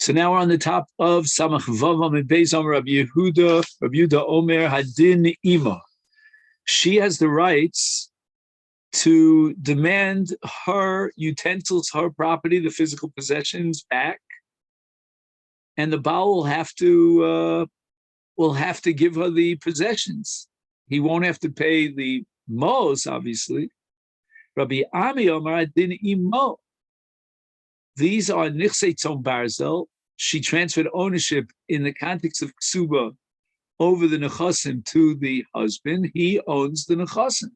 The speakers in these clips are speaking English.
So now we're on the top of Samach Vavam and Beis Omer Rabbi Yehuda Omer Hadin Ima. She has the rights to demand her utensils, her property, the physical possessions back, and the Baal will have to give her the possessions. He won't have to pay the mos, obviously. Rabbi Ami Omer Hadin Imo. These are Nichsei Tzom Barzel. She transferred ownership in the context of Ksuba over the Nechasim to the husband. He owns the Nechasim.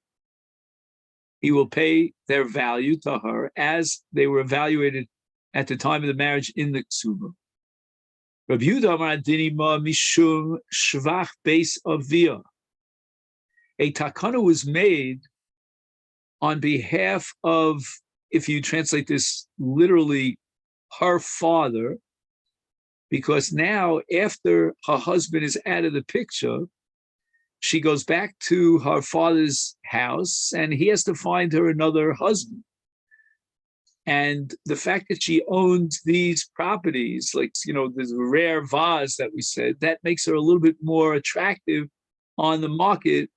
He will pay their value to her as they were evaluated at the time of the marriage in the Ksuba. Rabbi Yehuda Amar Adinima Mishum Shvach Beis Avia. A takana was made on behalf of, if you translate this literally, her father, because now after her husband is out of the picture, she goes back to her father's house and he has to find her another husband. And the fact that she owns these properties, like, this rare vase that we said, that makes her a little bit more attractive on the market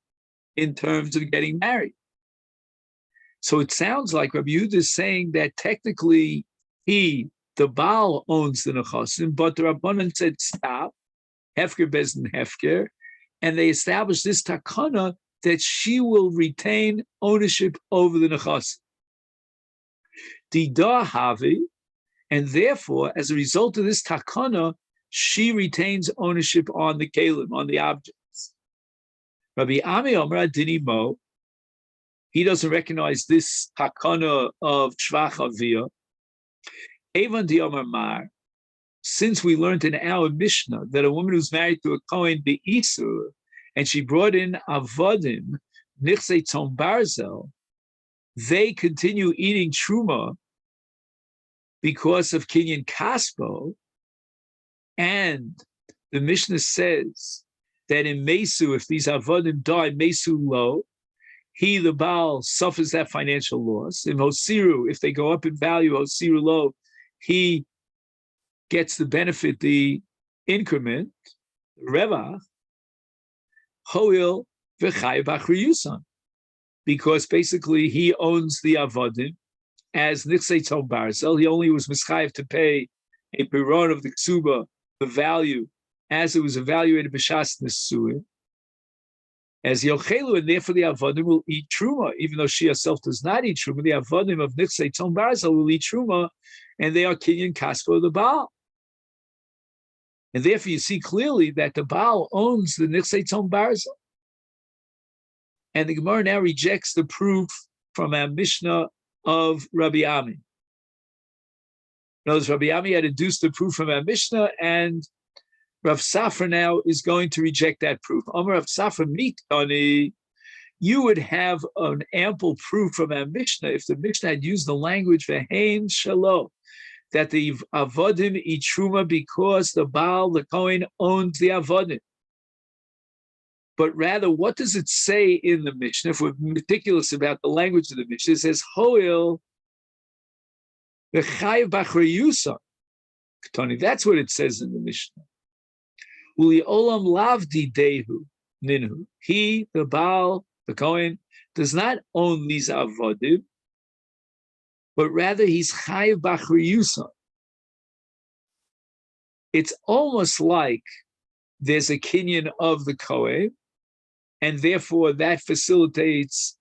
in terms of getting married. So it sounds like Rabbi Yehuda is saying that technically the Baal owns the Nechasim, but the Rabbanan said stop, Hefker Bezdin Hefker, and they established this takana that she will retain ownership over the Nechasim. Dida Havi, and therefore, as a result of this takana, she retains ownership on the kelim, on the objects. Rabbi Ami Omer Adini Mo, he doesn't recognize this takana of Shvach Avia. Evan di Omer Mar, since we learned in our Mishnah that a woman who's married to a Kohen be'isur, and she brought in avodim, nichsei tzom barzel, they continue eating truma because of kinyan kaspo, and the Mishnah says that in Mesu, if these avodim die, Mesu lo, he, the Baal, suffers that financial loss. In Hosiru, if they go up in value, Hosiru lo, he gets the benefit, the increment, revach, hoil v'chay b'achriyusan, because basically he owns the avodim as nichsei tzom barzel. He only was mischayev to pay a piron of the ksuba, the value, as it was evaluated b'shas nesuin, as yochelu, and therefore the avodim will eat truma, even though she herself does not eat truma. The avodim of nichsei tzom barzel will eat truma, and they are kinyan kaspo of the Baal. And therefore you see clearly that the Baal owns the nichsei tzom barzel. And the Gemara now rejects the proof from our Mishnah of Rabbi Ami. Notice Rabbi Ami had deduced the proof from our Mishnah, and Rav Safra now is going to reject that proof. Amar Rav Safra mitani, you would have an ample proof from our Mishnah if the Mishnah had used the language v'hein shalom, that the avodim eat truma because the Baal, the Kohen, owns the avodim. But rather, what does it say in the Mishnah? If we're meticulous about the language of the Mishnah, it says hoil v'chayev b'achriyusan. That's what it says in the Mishnah. Uli olam lavdi dehu ninhu. He, the Baal, the Kohen, does not own these avodim, but rather he's chayev b'achriyusan. It's almost like there's a kinyan of the Kohen, and therefore that facilitates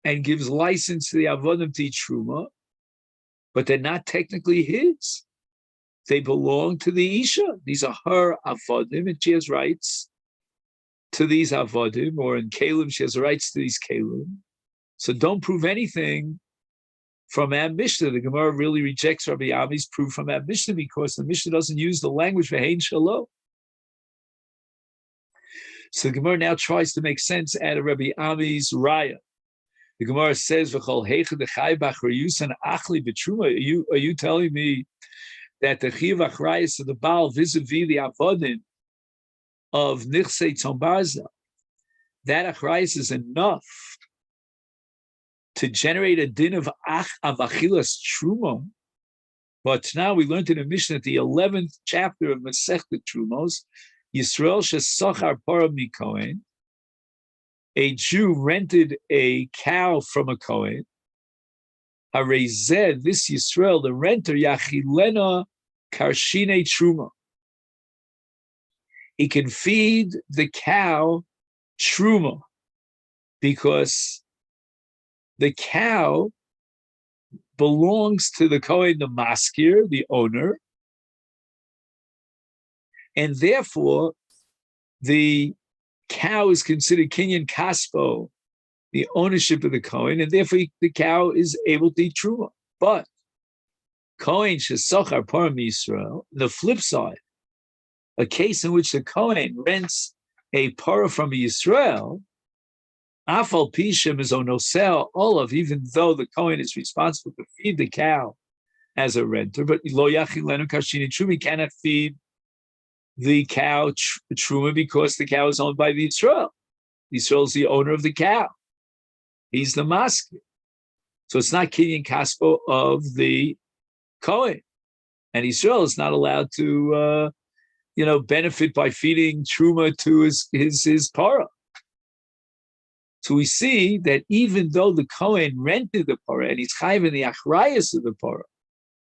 and gives license to the avodim to eat truma, but they're not technically his. They belong to the Isha. These are her avodim, and she has rights to these avodim, or in Kalim, she has rights to these Kalim. So don't prove anything from our Mishnah. The Gemara really rejects Rabbi Ami's proof from our Mishnah because the Mishnah doesn't use the language v'hein shalom. So the Gemara now tries to make sense out of Rabbi Ami's raya. The Gemara says, "V'chol heicha dechai b'achriyusan achli b'truma." Are you telling me that the chiv achrayus of the Baal vis-a-vis the avodim of nichsei tzom barzel, that achrayus is enough to generate a din of achilas truma But now we learned in the Mishnah, the 11th chapter of Masechet Trumos, Yisrael shesachar para mikohen, a Jew rented a cow from a Kohen. Harezed, this Yisrael, the renter, Yachilena Karshine Truma. He can feed the cow Truma because the cow belongs to the Kohen, the maskir, the owner, and therefore the cow is considered kinyan kaspo, the ownership of the Kohen, and therefore the cow is able to eat truma. But Kohen shesachar param Yisrael, the flip side, a case in which the Kohen rents a para from Yisrael, afal pishem is onosel olav, even though the Kohen is responsible to feed the cow as a renter, but lo yachil lenu kashin truma, cannot feed the cow truma because the cow is owned by the Yisrael. Yisrael is the owner of the cow. He's the masker. So it's not kinyan kaspo of the Kohen. And Yisrael is not allowed to, benefit by feeding truma to his para. So we see that even though the Kohen rented the para and he's chayiv in the achrayus of the para,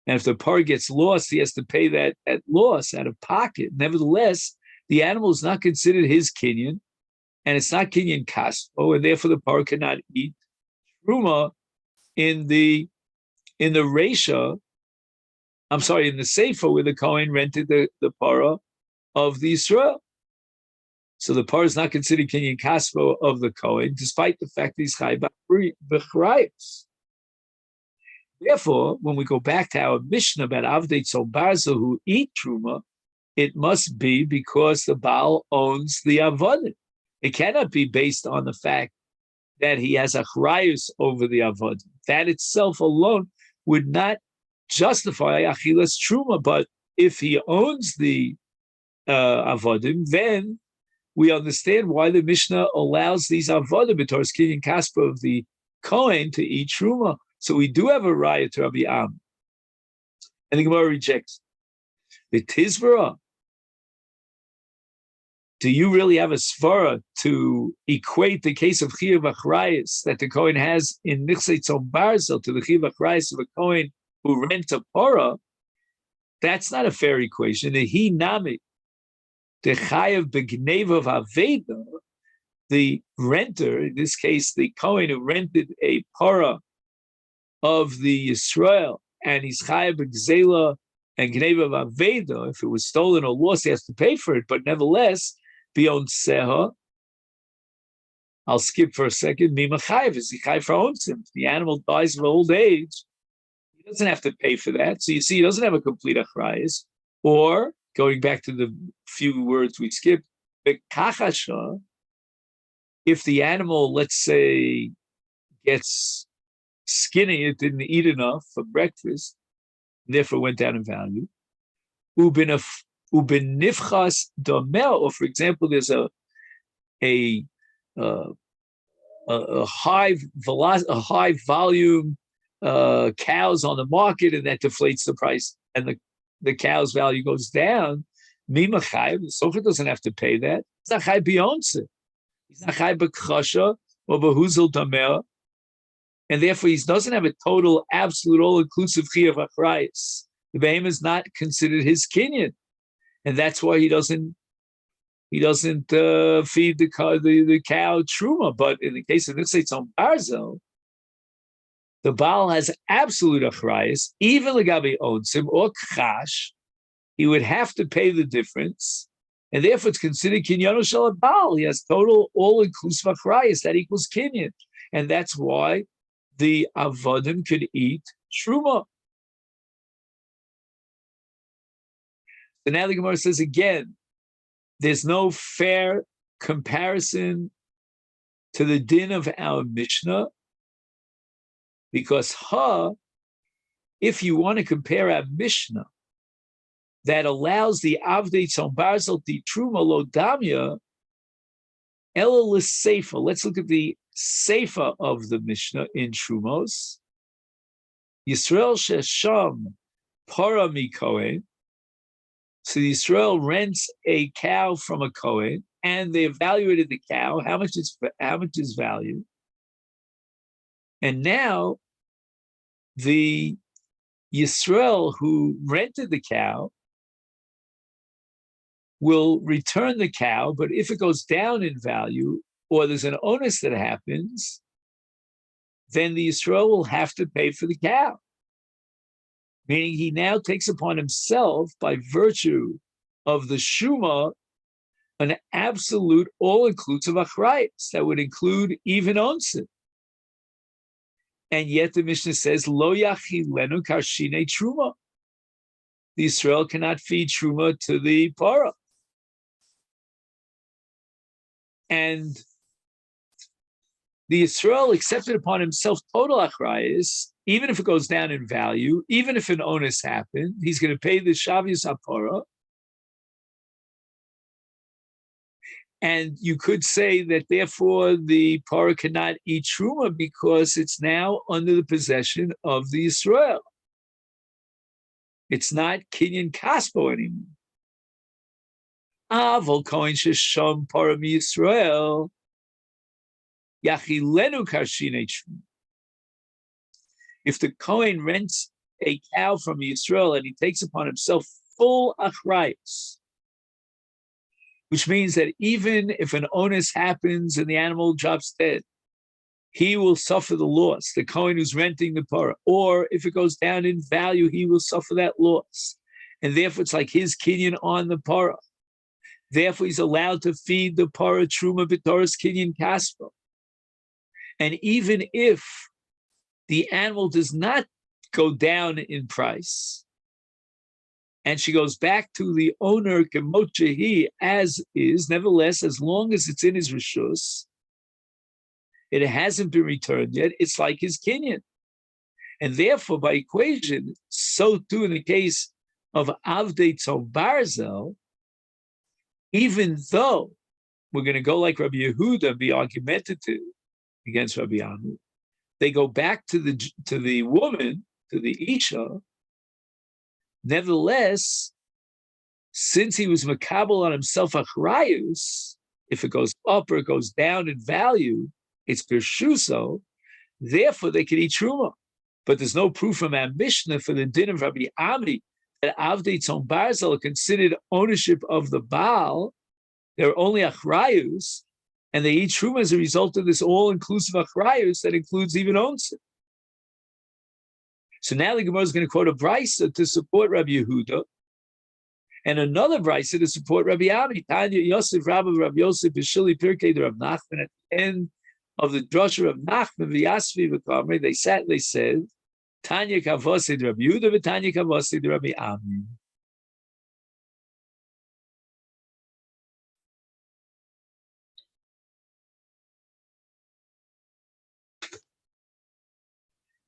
and if the par gets lost, he has to pay that at loss, out of pocket. Nevertheless, the animal is not considered his kinyan, and it's not kinyan kaspo, and therefore the par cannot eat truma in the reisha. I'm sorry, in the sefer where the Kohen rented the para of the Yisrael. So the par is not considered kinyan kaspo of the Kohen, despite the fact that he's chai b'chrayos. Therefore, when we go back to our Mishnah about Avdei Tzom Barzel who eat Truma, it must be because the Baal owns the Avodim. It cannot be based on the fact that he has a achrayus over the Avodim. That itself alone would not justify Achilas Truma, but if he owns the Avodim, then we understand why the Mishnah allows these Avodim, B'toras Kinyan Kaspa of the Kohen, to eat Truma. So we do have a raya to Rabbi Am. And the Gemara rejects. The Tizvara, do you really have a svara to equate the case of Chiyav Achrayis that the Kohen has in Nichsei Tzom Barzel to the Chiyav Achrayis of a Kohen who rent a Parah? That's not a fair equation. The Hi Nami, the Chayav B'Gnevav Aveda, the renter, in this case, the Kohen who rented a Parah of the Yisrael, and he's chayav b'gzela and gneva v'aveda. If it was stolen or lost, he has to pay for it. But nevertheless, beyond seha, I'll skip for a second. Mima chayav is he chayav for owns him. If the animal dies of old age, he doesn't have to pay for that. So you see, he doesn't have a complete achrayis. Or going back to the few words we skipped, bekachasha, if the animal, let's say, gets skinny, it didn't eat enough for breakfast, therefore went down in value. Ubenifchas domel, or for example, there's a high volume cows on the market, and that deflates the price, and the cow's value goes down. Mima chayv, the sofer doesn't have to pay that. It's not chayv beyonce. He's not chayv b'chasha or b'huzel domel. And therefore, he doesn't have a total, absolute, all-inclusive chiyuv achrayis. The behemoth is not considered his kinyan, and that's why he doesn't feed the cow truma. But in the case of Nichsei Tzom Barzel, the Baal has absolute achrayis, even legabe onsim or chash. He would have to pay the difference, and therefore it's considered kinyano shel Baal. He has total, all-inclusive achrayis that equals kinyan, and that's why the avodim could eat truma. So now the Gemara says again, there's no fair comparison to the din of our Mishnah, because if you want to compare our Mishnah that allows the Avdei Tzom Barzel the Truma Lo Damya, Ela L'Seifa. Let's look at the Seifa of the Mishnah in Trumos. Yisrael Shesham para mi Kohen. So the Israel rents a cow from a Kohen, and they evaluated the cow, how much is value. And now the Yisrael who rented the cow will return the cow, but if it goes down in value or there's an onus that happens, then the Yisrael will have to pay for the cow. Meaning he now takes upon himself, by virtue of the Shuma, an absolute all-inclusive achrayus that would include even onset. And yet the Mishnah says, Lo yachilenu karshine truma. The Israel cannot feed truma to the para. And the Israel accepted upon himself total achrayus, even if it goes down in value, even if an onus happened, he's going to pay the shavius hapara. And you could say that therefore the para cannot eat truma because it's now under the possession of the Israel. It's not kinyan kaspo anymore. Avol kohen shesham para mi Yisrael yachilenu karshine truma. If the kohen rents a cow from Yisrael and he takes upon himself full achrayus, which means that even if an onus happens and the animal drops dead, he will suffer the loss, the kohen who's renting the para. Or if it goes down in value, he will suffer that loss. And therefore, it's like his kinyan on the para. Therefore, he's allowed to feed the para truma b'toras kinyan kaspa. And even if the animal does not go down in price, and she goes back to the owner kemochehi as is, nevertheless, as long as it's in his rishus, it hasn't been returned yet, it's like his kinyan. And therefore, by equation, so too in the case of Avdei Tzom Barzel, even though we're going to go like Rabbi Yehuda and be argumentative against Rabbi Anu, they go back to the woman, to the Isha. Nevertheless, since he was makabel on himself achrayus, if it goes up or it goes down in value, it's birshuso, therefore they can eat truma. But there's no proof from our Mishnah for the din of Rabbi Ami that Avdei Tzom Barzel are considered ownership of the Baal. They're only achrayus, and they eat truma as a result of this all-inclusive achrayus that includes even onset. So now the Gemara is going to quote a brisa to support Rabbi Yehuda, and another brisa to support Rabbi Ami. Tanya Yosef Rabbi Yosef B'Shili Pirkei the Rav Nachman. At the end of the drasha of Nachman v'Yasvi v'Kamri, they said, Tanya Kavosid Rabbi Yehuda v'Tanya Kavosid Rabbi Ami.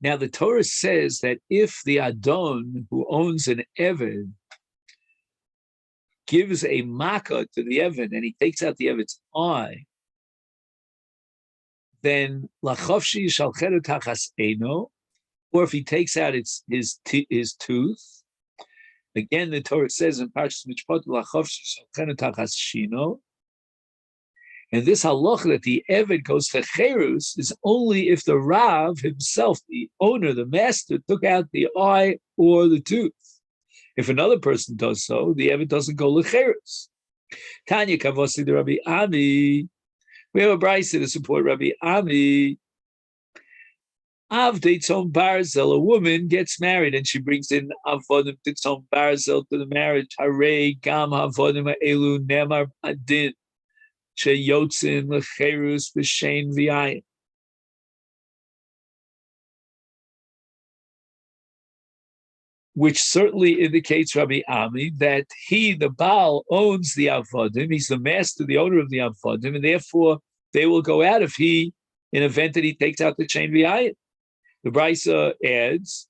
Now the Torah says that if the Adon who owns an Eved gives a makkah to the Eved and he takes out the Eved's eye, then lachavshi shalcheru tachas eino, or if he takes out his tooth, again the Torah says in Parshas Mishpat lachavshi shalcheru tachas shino. And this halacha that the Eved goes to Cherus is only if the Rav himself, the owner, the master, took out the eye or the tooth. If another person does so, the Eved doesn't go to Cherus. Tanya Kavosi de Rabbi Ami. We have a brisa to support Rabbi Ami. Avdei Tzom Barzel, a woman gets married and she brings in Avodim to Tzom Barzel to the marriage. Hare Gam Avodim Elu Nemar Adin. Sheyotzin lecherus b'shein v'ayin. Which certainly indicates Rabbi Ami that he, the Baal, owns the avodim. He's the master, the owner of the avodim, and therefore they will go out if he, in event that he takes out the chain v'ayin. The brisa adds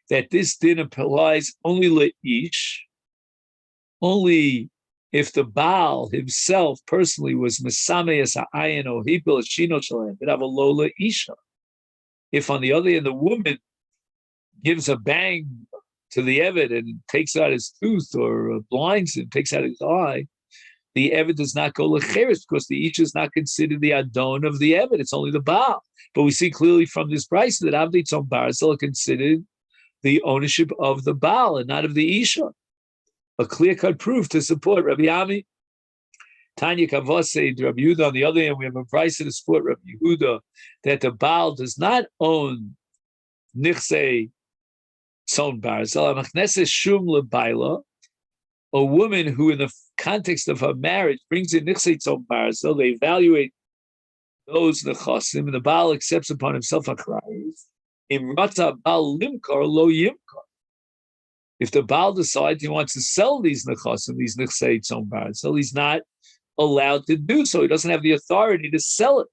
that this din applies only leish, only if the Baal himself personally was mesameis ha'ayin or hipil shino shalem, but have a lola isha. If on the other hand the woman gives a bang to the Eved and takes out his tooth or blinds him, takes out his eye, the Eved does not go lecheres because the Isha is not considered the Adon of the Eved. It's only the Baal. But we see clearly from this price that Avdei Tzom Barzel are considered the ownership of the Baal and not of the Isha. A clear-cut proof to support Rabbi Ami. Tanya Kavose, Rabbi Yehuda. On the other hand, we have a price to support Rabbi Yehuda that the Baal does not own Nichsei Tzom Barzel. Amachnese Shum Lebaila, a woman who, in the context of her marriage, brings in Nichsei Tzom Barzel. They evaluate those Nechasim, and the Baal accepts upon himself achrayus. Im Rata Baal Limkar Lo Yimkar. If the Baal decides he wants to sell these Nechasim, these Nichsei Tzom Barzel, he's not allowed to do so. He doesn't have the authority to sell it.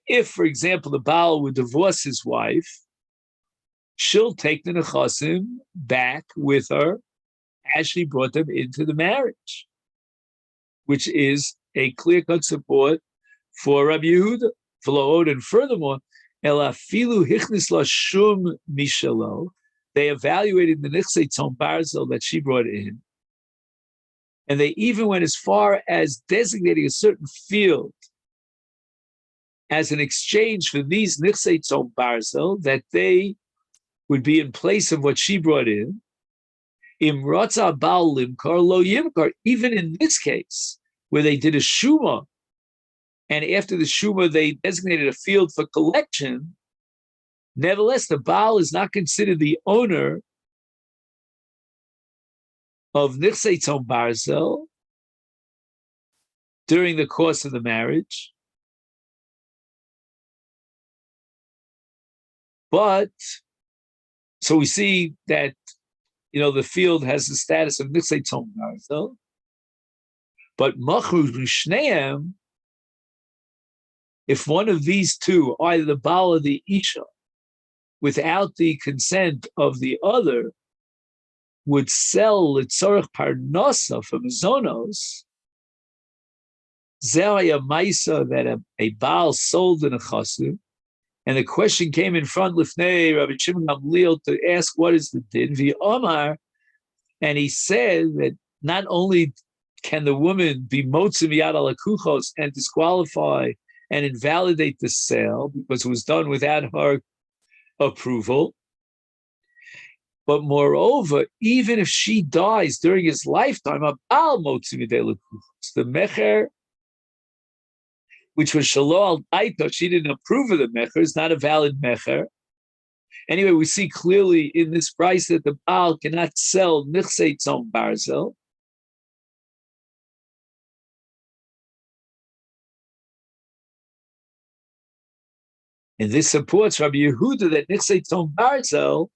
If, for example, the Baal would divorce his wife, she'll take the Nechasim back with her as she brought them into the marriage, which is a clear-cut support for Rabbi Yehuda. And furthermore, Elafilu hichnis la shum mishalo. They evaluated the Nichsei Tzom Barzel that she brought in, and they even went as far as designating a certain field as an exchange for these Nichsei Tzom Barzel, that they would be in place of what she brought in. Imratza Baal Limkar Lo Yimkar. Even in this case, where they did a shuma, and after the shuma they designated a field for collection, nevertheless, the Baal is not considered the owner of Nichsei Tzom Barzel during the course of the marriage. But, so we see that, the field has the status of Nichsei Tzom Barzel. But Machru Shneim, if one of these two, either the Baal or the Isha, without the consent of the other, would sell Litzorach Parnasa for Mizonos, Zeraya Maisa, that a Baal sold in a Chasim, and the question came in front Lifnei Rabbi Shimon Gamliel to ask what is the din, V'Omar, and he said that not only can the woman be motzim yad ala kuchos and disqualify and invalidate the sale because it was done without her approval, but moreover, even if she dies during his lifetime, a Baal motzim yad ala kuchos, the mecher, which was shalo al daito, she didn't approve of the mecher, is not a valid mecher. Anyway, we see clearly in this price that the Baal cannot sell Nichsei Tzom Barzel. And this supports Rabbi Yehuda that Nichsei Tzom Barzel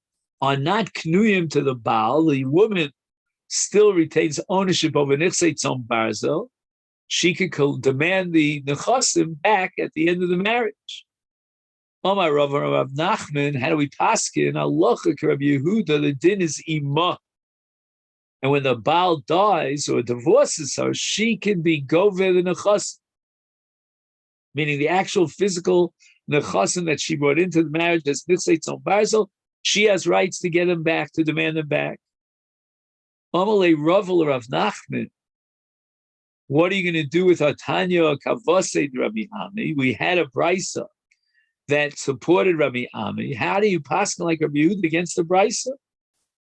are not knuyim to the Baal. The woman still retains ownership over Nichsei Tzom Barzel. She could demand the Nechasim back at the end of the marriage. Omar Rav Nachman, how do we paskin? Halacha Rabbi Yehuda, the din is imah. And when the Baal dies or divorces her, she can be gover the Nechasim, meaning the actual physical Nechasim that she brought into the marriage as Nichsei Tzom Barzel, she has rights to get them back, to demand them back. Amalei Rav Nachman, what are you going to do with Tanya Kavosei Rabbi Ami? We had a brisa that supported Rabbi Ami. How do you paskin like Rabbi Yehuda against the brisa?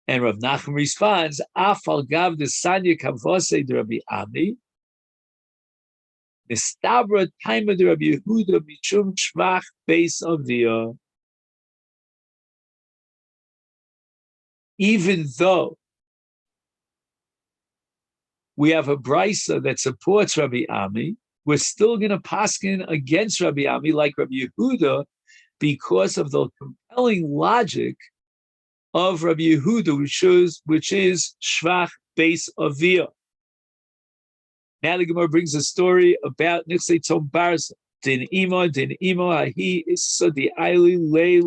And Rav Nachman responds, Afal gav de Sanya Kavosei Rabbi Ami, Mistabra Taima de Rabbi Yehuda Michum Shvach Beis Aviyah. Even though we have a brisa that supports Rabbi Ami, we're still going to paskin against Rabbi Ami like Rabbi Yehuda because of the compelling logic of Rabbi Yehuda, which is Shvach Beis Aviyah. Now the Gemara brings a story about Nichsei Tzom Barzel. Din Imo, Hahi Issa di Aili Le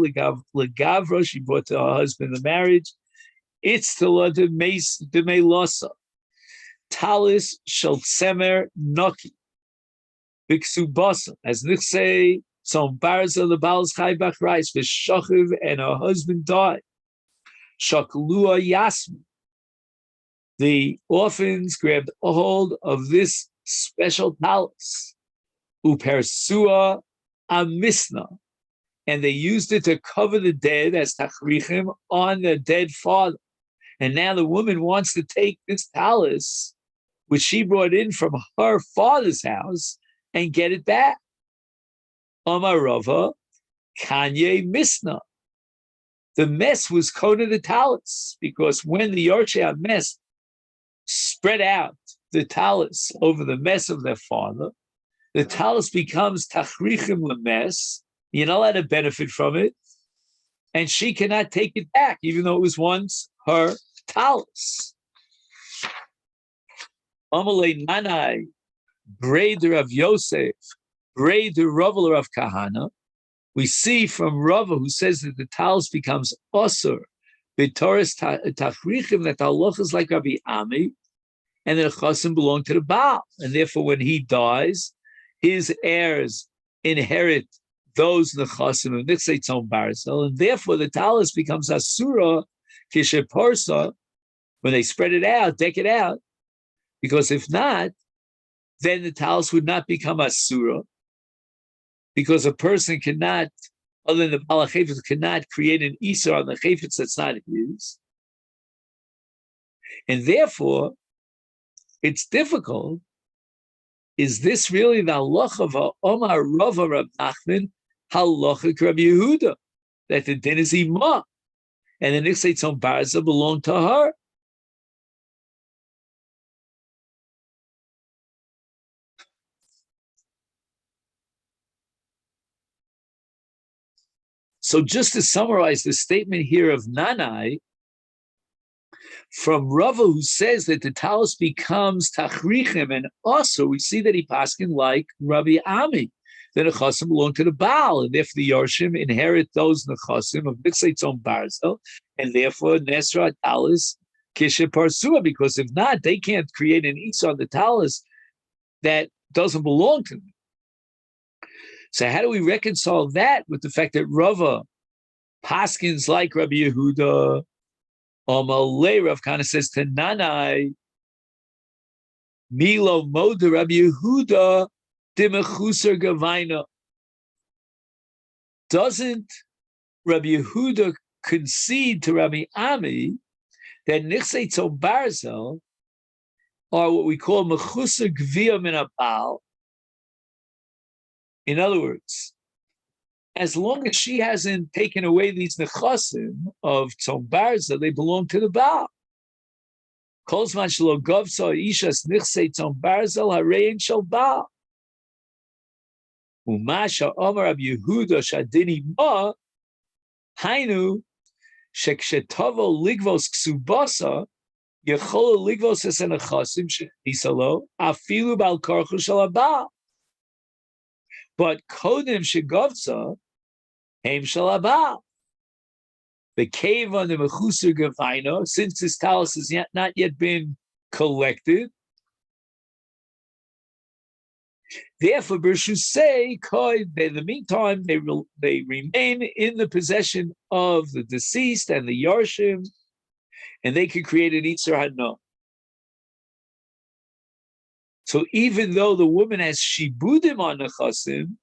Legavra. She brought to her husband the marriage. It's Tila de Melosa. Talis Shel Tzemer Noki. Biksubasa. As Nichsei Tzom Barzel, the Baal's Chai Bach Rice, Vishachiv, and her husband died. Shaklua Yasmin. The orphans grabbed a hold of this special talus, upersua amisna, and they used it to cover the dead as tachrichim on the dead father. And now the woman wants to take this talus, which she brought in from her father's house, and get it back. Amar Rava, Kanye Misna. The mess was kona the talus, because when the Yorshei mess spread out the talus over the mess of their father, the talus becomes tachrichim lemes. You're not allowed to benefit from it, and she cannot take it back, even though it was once her talus. Amalei Nanai, Breder of Yosef, Breder Ravel of Kahana. We see from Rava, who says that the talus becomes osur, b'toras tachrichim, that the halacha is like Rabbi Ami, and the chasim belong to the Baal, and therefore when he dies, his heirs inherit those nechasim of nitzei tzom barzel, and therefore the talus becomes asura kisheparsa when they spread it out, deck it out, because if not, then the talus would not become asura, because a person cannot, other than the Baal HaChefetz, cannot create an Isar on the Chefetz that's not his. And therefore, it's difficult. Is this really the halacha of Omar Rava Rab Nachman, halacha Rabbi Yehuda, that the din is imah, and the Nitzei Tzom Barza belong to her? So just to summarize the statement here of Nanai, from Rava, who says that the talus becomes tachrichem, and also we see that he paskin like Rabbi Ami, the nechasim belong to the Baal, and therefore the Yorshim inherit those nechasim of Nitzei Tzom Barzel, and therefore Nesra talus kishe parsua, because if not, they can't create an Isa on the talus that doesn't belong to them. So how do we reconcile that with the fact that Rava paskins like Rabbi Yehuda? Amalei Rav Kana says to Nanai, Milo Moda Rabbi Yehuda Dimechuser Gavaina. Doesn't Rabbi Yehuda concede to Rabbi Ami that Nichsei Tzom Barzel are what we call Mechuser Gvia Min Abal? In other words, as long as she hasn't taken away these nechasim of Tzom Barza, they belong to the Baal. Kol zman shelo govsa ishas nichsei Tzom Barzel harein shel Baal. Umasha Omar Rabbi Yehuda shadini ma hainu shekshetavo ligvos ksubasa yechol ligvos es nechasim shenisalo afilu bal karchu shel Baal. But kodim shegovsa heim shalabal. The cave on the mechusar gavaino, since this talus has not yet been collected, therefore Bershu say, in the meantime, they remain in the possession of the deceased and the Yarshim, and they can create an Yitzhar Hana. So even though the woman has shibudim on the chasim,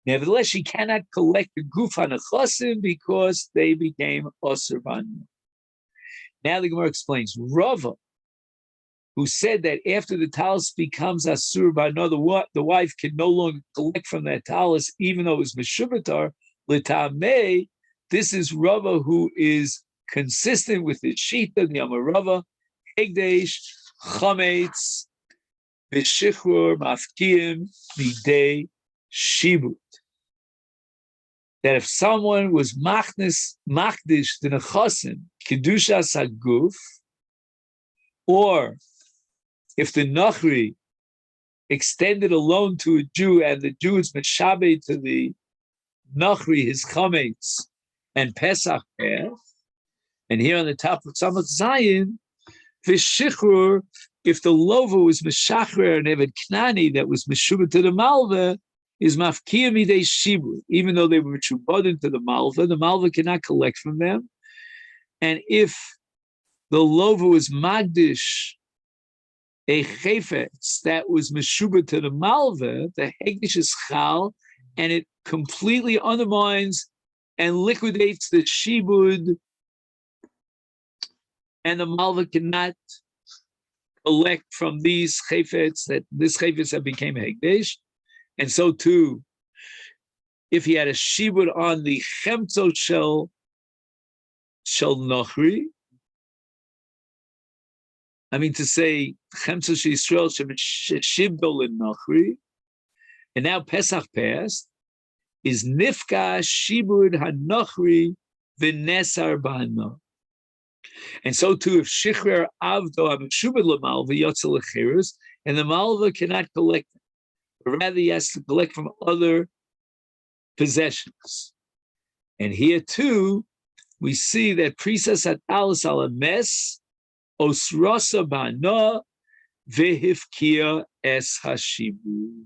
nevertheless, she cannot collect the guf on the chasim because they became osur banu. Now the Gemara explains, Rava, who said that after the talus becomes asur banu, the wife can no longer collect from that talus, even though it was meshubatar, l'tamei, this is Rava who is consistent with the Shita, the Amarava, Hegdesh, Chametz, B'Shichur, Mafkiim, Midei, Shibut. That if someone was Makdish, the Nechasim, Kedushas HaGuf, or if the Nachri extended a loan to a Jew and the Jew is Meshabe to the Nachri, his Chametz, and Pesach pair, and here on the top of Tzamot Zayin, Vishichur, if the lova was Meshachrer and Eved Knani that was Meshubah to the Malva, is mafkia midei shibud. Even though they were shubadin to the malva cannot collect from them. And if the lova was magdish, a chayfetz that was meshuba to the malva, the hegdish is chal, and it completely undermines and liquidates the shibud, and the malva cannot collect from these chayfetz, that this chayfetz that became hegdish. And so too, if he had a shibud on the chemtzo shel nochri, I mean to say chemtzo shel Yisrael shibdol in nochri, and now Pesach passed, is nifka shibud hanochri v'nesar b'hano. And so too, if shichrer avdo ameshubed l'malva yotzel l'chirus, and the malva cannot collect, but rather he has to collect from other possessions. And here too, we see that prisas atalis ala mes osrosa b'hano v'hifkia es hashibu.